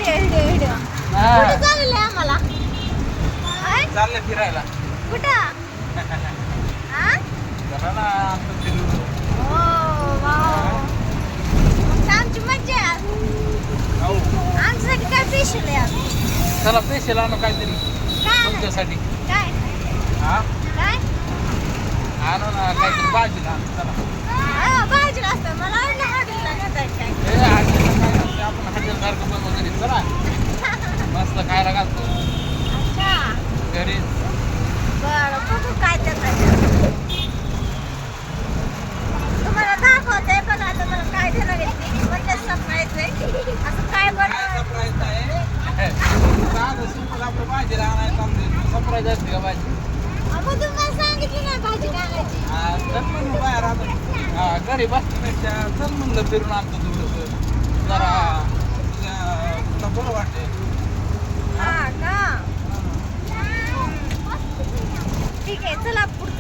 Video कुठे चालले आम्हाला चालले फिरायला कुठं हा चला ना आमचं फिरू ओ वाव मग आमची मज्जा आहे आज. हो आमच्यासाठी काय स्पेशल आहे आज चला पेशल आणू काहीतरी काय आणायचं? तुमच्यासाठी काय हा काय आणू ना काहीतरी भाजीला आणू चला भाजीला असतं मला आवडलं हॉटेलला नेताय काय ए हॉटेलला काय नसते आपण हॉटेलसारखं बनवू घरी चला मस्त खायला घालतो अच्छा घरी बरं बघू काय त्यात तुम्हाला दाखवते बघा आता मला काय देणार आहे ते म्हणजे सरप्राईज आहे असं काय काय बनवलं सरप्राईज आहे साधं सिंपल आपलं भाजीला आणायचं आमचं सरप्राईज असते का भाजी मग तुम्हाला सांगितलं नाही भाजी टाकायची हा, चल म्हणून बाहेर आता हा, घरी बसण्यापेक्षा चल म्हणलं फिरून आणतो थोडंसं जरा तुला बरं वाटते हा का ठीक आहे चला पुढे